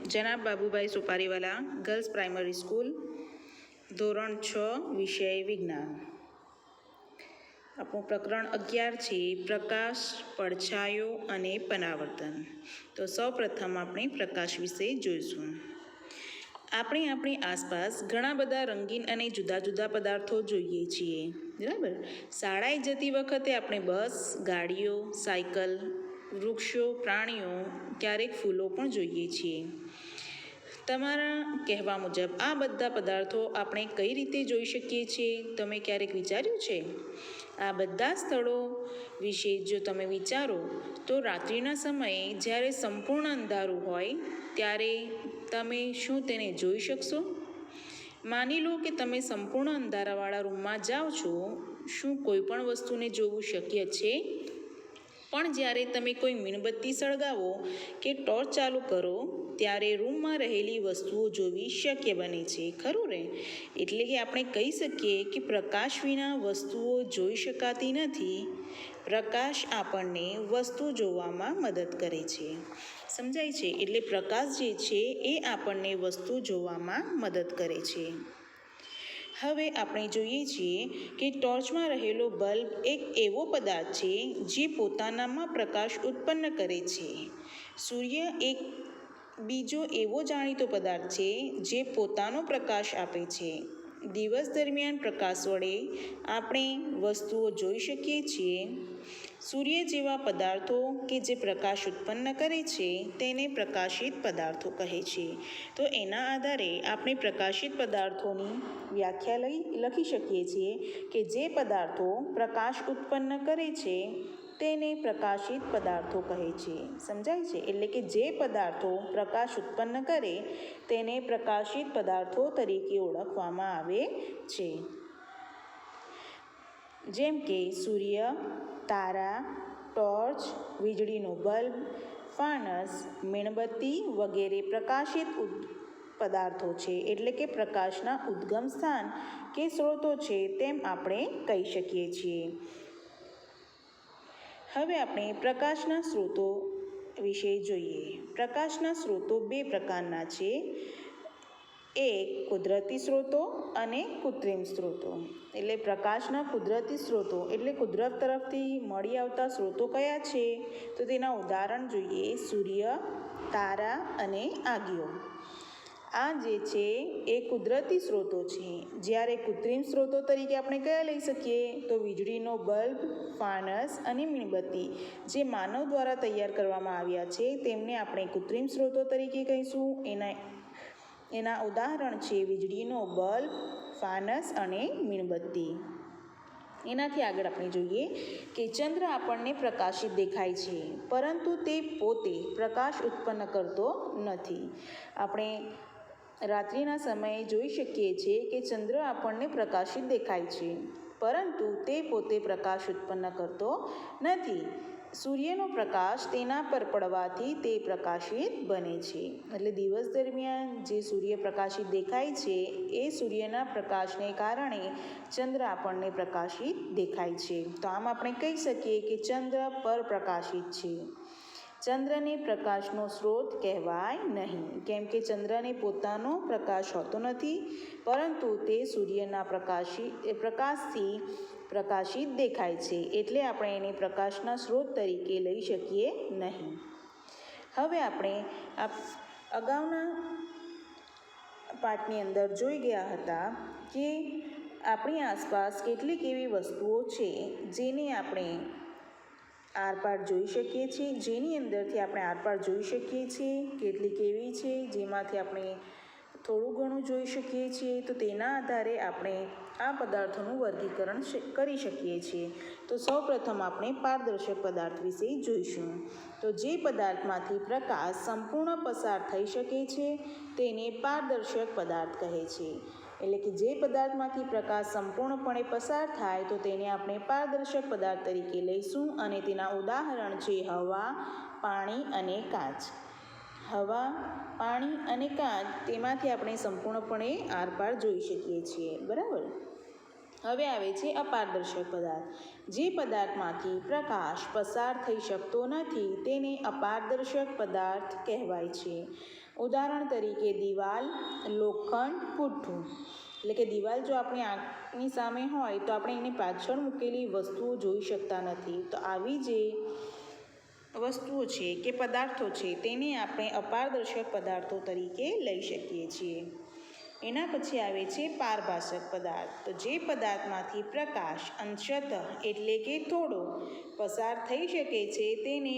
જનાબ Babubhai Supariwala, girls primary school, ધોરણ 6, વિષય વિજ્ઞાન. આપણું પ્રકરણ 11 છે પ્રકાશ, પડછાયો અને પરાવર્તન. તો સૌપ્રથમ આપણે પ્રકાશ વિશે જોઈશું. આપણે આપણી આસપાસ ઘણા બધા રંગીન અને જુદા જુદા પદાર્થો જોઈએ છીએ, બરાબર. શાળાએ જતી વખતે આપણે બસ, ગાડીઓ, સાયકલ, વૃક્ષો, પ્રાણીઓ, ક્યારેક ફૂલો પણ જોઈએ છીએ. તમારા કહેવા મુજબ આ બધા પદાર્થો આપણે કઈ રીતે જોઈ શકીએ છીએ? તમે ક્યારેક વિચાર્યું છે? આ બધા સ્થળો વિશે જો તમે વિચારો તો રાત્રિના સમયે જ્યારે સંપૂર્ણ અંધારું હોય ત્યારે તમે શું તેને જોઈ શકશો? માની લો કે તમે સંપૂર્ણ અંધારાવાળા રૂમમાં જાઓ છો. શું કોઈ પણ વસ્તુને જોવું શક્ય છે? પણ જ્યારે તમે કોઈ મીણબત્તી સળગાવો કે ટોર્ચ ચાલુ કરો ત્યારે રૂમમાં રહેલી વસ્તુઓ જોવી શક્ય બને છે, ખરું ને? એટલે કે આપણે કહી શકીએ કે પ્રકાશ વિના વસ્તુઓ જોઈ શકાતી નથી. પ્રકાશ આપણને વસ્તુ જોવામાં મદદ કરે છે. સમજાય છે? એટલે પ્રકાશ જે છે એ આપણને વસ્તુ જોવામાં મદદ કરે છે. હવે આપણે જોઈએ છીએ કે ટોર્ચમાં રહેલો બલ્બ એક એવો પદાર્થ છે જે પોતાનામાં પ્રકાશ ઉત્પન્ન કરે છે. સૂર્ય એક બીજો એવો જાણીતો પદાર્થ છે જે પોતાનો પ્રકાશ આપે છે. દિવસ દરમિયાન પ્રકાશ વડે આપણે વસ્તુઓ જોઈ શકીએ છીએ. સૂર્ય જેવા પદાર્થો કે જે પ્રકાશ ઉત્પન્ન કરે છે તેને પ્રકાશિત પદાર્થો કહે છે. તો એના આધારે આપણે પ્રકાશિત પદાર્થોની વ્યાખ્યા લખી શકીએ છીએ કે જે પદાર્થો પ્રકાશ ઉત્પન્ન કરે છે તેને પ્રકાશિત પદાર્થો કહે છે. સમજાય છે? એટલે કે જે પદાર્થો પ્રકાશ ઉત્પન્ન કરે તેને પ્રકાશિત પદાર્થો તરીકે ઓળખવામાં આવે છે. જેમ કે સૂર્ય, તારા, ટોર્ચ, વીજળીનો બલ્બ, ફાનસ, મીણબત્તી વગેરે પ્રકાશિત પદાર્થો છે. એટલે કે પ્રકાશના ઉદ્ગમ સ્થાન કે સ્ત્રોતો છે તેમ આપણે કહી શકીએ છીએ. હવે આપણે પ્રકાશના સ્ત્રોતો વિશે જોઈએ. પ્રકાશના સ્ત્રોતો બે પ્રકારના છે. એક કુદરતી સ્ત્રોતો અને કૃત્રિમ સ્ત્રોતો. એટલે પ્રકાશના કુદરતી સ્ત્રોતો એટલે કુદરત તરફથી મળી આવતા સ્ત્રોતો કયા છે? તો તેના ઉદાહરણ જોઈએ. સૂર્ય, તારા અને આગિયો. આ જે છે એ કુદરતી સ્ત્રોતો છે. જ્યારે કૃત્રિમ સ્ત્રોતો તરીકે આપણે કયા લઈ શકીએ? તો વીજળીનો બલ્બ, ફાનસ અને મીણબત્તી જે માનવ દ્વારા તૈયાર કરવામાં આવ્યા છે તેમને આપણે કૃત્રિમ સ્ત્રોતો તરીકે કહીશું. એના ઉદાહરણ છે વીજળીનો બલ્બ, ફાનસ અને મીણબત્તી. એનાથી આગળ આપણે જોઈએ કે ચંદ્ર આપણને પ્રકાશિત દેખાય છે પરંતુ તે પોતે પ્રકાશ ઉત્પન્ન કરતો નથી. આપણે રાત્રિના સમયે જોઈ શકીએ છીએ કે ચંદ્ર આપણને પ્રકાશિત દેખાય છે પરંતુ તે પોતે પ્રકાશ ઉત્પન્ન કરતો નથી. સૂર્યનો પ્રકાશ તેના પર પડવાથી તે પ્રકાશિત બને છે. એટલે દિવસ દરમિયાન જે સૂર્ય પ્રકાશિત દેખાય છે એ સૂર્યના પ્રકાશને કારણે ચંદ્ર આપણને પ્રકાશિત દેખાય છે. તો આમ આપણે કહી શકીએ કે ચંદ્ર પર પ્રકાશિત છે. ચંદ્રને પ્રકાશનો સ્ત્રોત કહેવાય નહીં, કેમ કે ચંદ્રને પોતાનો પ્રકાશ હોતો નથી પરંતુ તે સૂર્યના પ્રકાશથી પ્રકાશિત દેખાય છે. એટલે આપણે એને પ્રકાશના સ્ત્રોત તરીકે લઈ શકીએ નહીં. હવે આપણે અગાઉના પાઠની અંદર જોઈ ગયા હતા કે આપણી આસપાસ કેટલીક એવી વસ્તુઓ છે જેને આપણે આરપાર જોઈ શકીએ છીએ, જેની અંદરથી આપણે આરપાર જોઈ શકીએ છીએ. કેટલીક એવી છે જેમાંથી આપણે થોડું ઘણું જોઈ શકીએ છીએ. તો તેના આધારે આપણે આ પદાર્થોનું વર્ગીકરણ કરી શકીએ છીએ. તો સૌપ્રથમ આપણે પારદર્શક પદાર્થ વિશે જોઈશું. તો જે પદાર્થમાંથી પ્રકાશ સંપૂર્ણ પસાર થઈ શકે છે તેને પારદર્શક પદાર્થ કહે છે. એટલે કે જે પદાર્થમાંથી પ્રકાશ સંપૂર્ણપણે પસાર થાય તો તેને આપણે પારદર્શક પદાર્થ તરીકે લઈશું. અને તેના ઉદાહરણ છે હવા, પાણી અને કાચ. હવા, પાણી અને કાચ તેમાંથી આપણે સંપૂર્ણપણે આરપાર જોઈ શકીએ છીએ, બરાબર. હવે આવે છે અપારદર્શક પદાર્થ. જે પદાર્થમાંથી પ્રકાશ પસાર થઈ શકતો નથી તેને અપારદર્શક પદાર્થ કહેવાય છે. ઉદાહરણ તરીકે દિવાલ, લોખંડ, પુઠ્ઠું. એટલે કે દિવાલ જો આપણી આંખની સામે હોય તો આપણે એની પાછળ મૂકેલી વસ્તુઓ જોઈ શકતા નથી. તો આવી જે વસ્તુઓ છે કે પદાર્થો છે તેને આપણે અપારદર્શક પદાર્થો તરીકે લઈ શકીએ છીએ. એના પછી આવે છે પારભાષક પદાર્થ. તો જે પદાર્થમાંથી પ્રકાશ અંશતઃ એટલે કે થોડો પસાર થઈ શકે છે તેને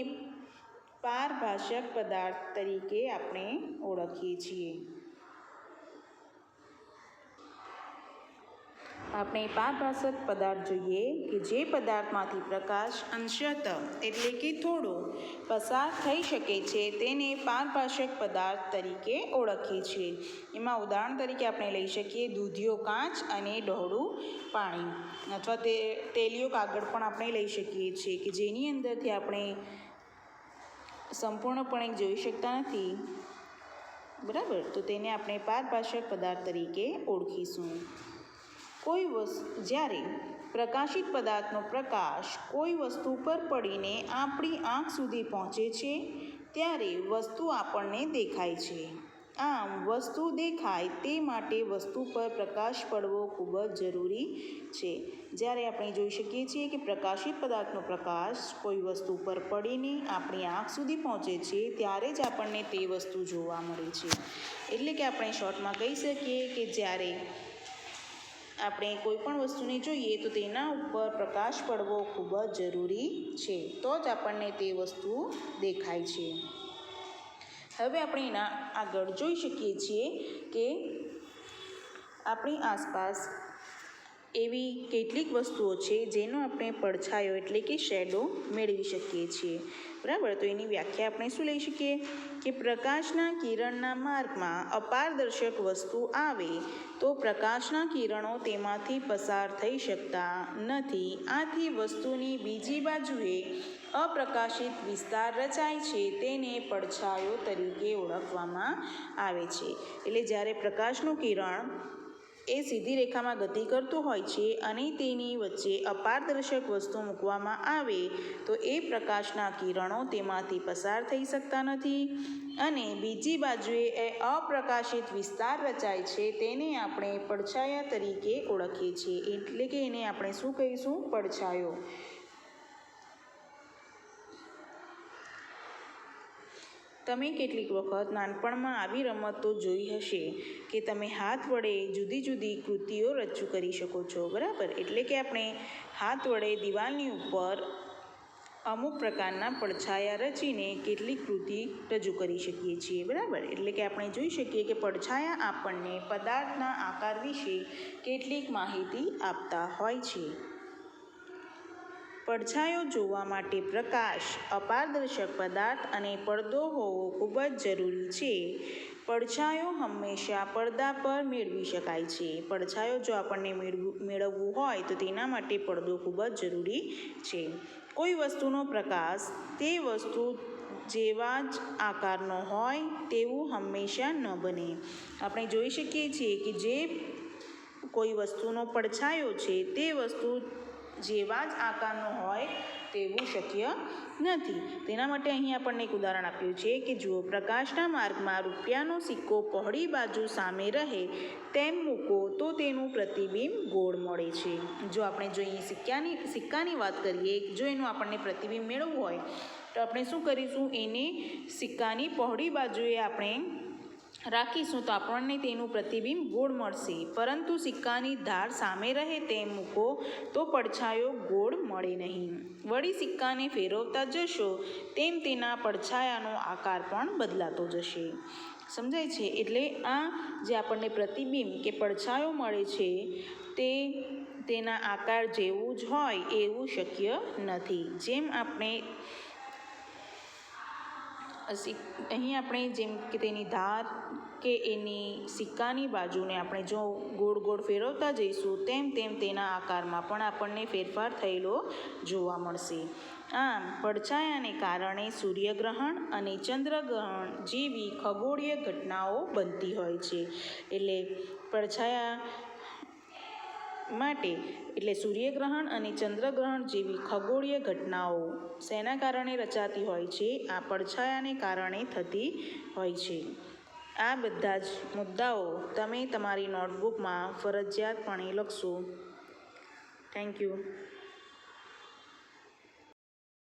પારભાષક પદાર્થ તરીકે આપણે ઓળખીએ છીએ. આપણે પારભાષક પદાર્થ જોઈએ કે જે પદાર્થમાંથી પ્રકાશ અંશતઃ એટલે કે થોડો પસાર થઈ શકે છે તેને પારભાષક પદાર્થ તરીકે ઓળખીએ છીએ. એમાં ઉદાહરણ તરીકે આપણે લઈ શકીએ દૂધિયો કાચ અને ડહોળું પાણી, અથવા તેલિયો કાગળ પણ આપણે લઈ શકીએ છીએ કે જેની અંદરથી આપણે સંપૂર્ણપણે જોઈ શકતા નથી, બરાબર. તો તેને આપણે પારભાષક પદાર્થ તરીકે ઓળખીશું. જ્યારે પ્રકાશિત પદાર્થનો પ્રકાશ કોઈ વસ્તુ પર પડીને આપણી આંખ સુધી પહોંચે છે ત્યારે વસ્તુ આપણને દેખાય છે. આમ વસ્તુ દેખાય તે માટે વસ્તુ પર પ્રકાશ પડવો ખૂબ જ જરૂરી છે. જ્યારે આપણે જોઈ શકીએ છીએ કે પ્રકાશિત પદાર્થનો પ્રકાશ કોઈ વસ્તુ પર પડીને આપણી આંખ સુધી પહોંચે છે ત્યારે જ આપણને તે વસ્તુ જોવા મળે છે. એટલે કે આપણે શોર્ટમાં કહી શકીએ કે જ્યારે આપણે કોઈ પણ વસ્તુને જોઈએ તો તેના ઉપર પ્રકાશ પડવો ખૂબ જ જરૂરી છે, તો જ આપણને તે વસ્તુ દેખાય છે. હવે આપણે એના આગળ જોઈ શકીએ છીએ કે આપણી આસપાસ એવી કેટલીક વસ્તુઓ છે જેનો આપણે પડછાયો એટલે કે શેડો મેળવી શકીએ છીએ, બરાબર. તો એની વ્યાખ્યા આપણે શું લઈ શકીએ કે પ્રકાશના કિરણના માર્ગમાં અપારદર્શક વસ્તુ આવે તો પ્રકાશના કિરણો તેમાંથી પસાર થઈ શકતા નથી. આથી વસ્તુની બીજી બાજુએ અપ્રકાશિત વિસ્તાર રચાય છે તેને પડછાયો તરીકે ઓળખવામાં આવે છે. એટલે જ્યારે પ્રકાશનું કિરણ એ સીધી રેખામાં ગતિ કરતું હોય છે અને તેની વચ્ચે અપારદર્શક વસ્તુ મૂકવામાં આવે તો એ પ્રકાશના કિરણો તેમાંથી પસાર થઈ શકતા નથી અને બીજી બાજુએ એ અપ્રકાશિત વિસ્તાર રચાય છે તેને આપણે પડછાયા તરીકે ઓળખીએ છીએ. એટલે કે એને આપણે શું કહીશું? પડછાયો. તમે કેટલીક વખત નાનપણમાં આવી રમતો જોઈ હશે કે તમે હાથ વડે જુદી જુદી કૃતિઓ રજૂ કરી શકો છો, બરાબર. એટલે કે આપણે હાથ વડે દિવાલની ઉપર અમુક પ્રકારના પડછાયા રચીને કેટલીક કૃતિ રજૂ કરી શકીએ છીએ, બરાબર. એટલે કે આપણે જોઈ શકીએ કે પડછાયા આપણને પદાર્થના આકાર વિશે કેટલીક માહિતી આપતા હોય છે. પડછાયો જોવા માટે પ્રકાશ, અપારદર્શક પદાર્થ અને પડદો હોવો ખૂબ જ જરૂરી છે. પડછાયો હંમેશા પડદા પર મેળવી શકાય છે. પડછાયો જો આપણને મેળવવું હોય તો તેના માટે પડદો ખૂબ જ જરૂરી છે. કોઈ વસ્તુનો પ્રકાશ તે વસ્તુ જેવા જ આકારનો હોય તેવું હંમેશા ન બને. આપણે જોઈ શકીએ છીએ કે જે કોઈ વસ્તુનો પડછાયો છે તે વસ્તુ જેવા જ આકારનો હોય તેવું શક્ય નથી. તેના માટે અહીં આપણને એક ઉદાહરણ આપ્યું છે કે જુઓ, પ્રકાશના માર્ગમાં રૂપિયાનો સિક્કો પહોળી બાજુ સામે રહે તેમ મૂકો તો તેનું પ્રતિબિંબ ગોળ મળે છે. જો આપણે જોઈએ સિક્કાની વાત કરીએ, જો એનું આપણને પ્રતિબિંબ મેળવવું હોય તો આપણે શું કરીશું? એને સિક્કાની પહોળી બાજુએ આપણે રાખીશું તો આપણને તેનું પ્રતિબિંબ ગોળ મળશે. પરંતુ સિક્કાની ધાર સામે રહે તેમ મૂકો તો પડછાયો ગોળ મળે નહીં. વળી સિક્કાને ફેરવતા જશો તેમ તેના પડછાયાનો આકાર પણ બદલાતો જશે. સમજાય છે? એટલે આ જે આપણને પ્રતિબિંબ કે પડછાયો મળે છે તે તેના આકાર જેવું જ હોય એવું શક્ય નથી. જેમ આપણે અહીં આપણે જેમ કે તેની ધાર કે એની સિક્કાની બાજુને આપણે જો ગોળ ગોળ ફેરવતા જઈશું તેમ તેમ તેના આકારમાં પણ આપણને ફેરફાર થયેલો જોવા મળશે. આમ પડછાયાને કારણે સૂર્યગ્રહણ અને ચંદ્રગ્રહણ જેવી ખગોળીય ઘટનાઓ બનતી હોય છે. એટલે પડછાયા માટે એટલે સૂર્યગ્રહણ અને ચંદ્રગ્રહણ જેવી ખગોળીય ઘટનાઓ શેના કારણે રચાતી હોય છે? આ પડછાયાને કારણે થતી હોય છે. આ બધા જ મુદ્દાઓ તમે તમારી નોટબુકમાં ફરજિયાતપણે લખશો. Thank you.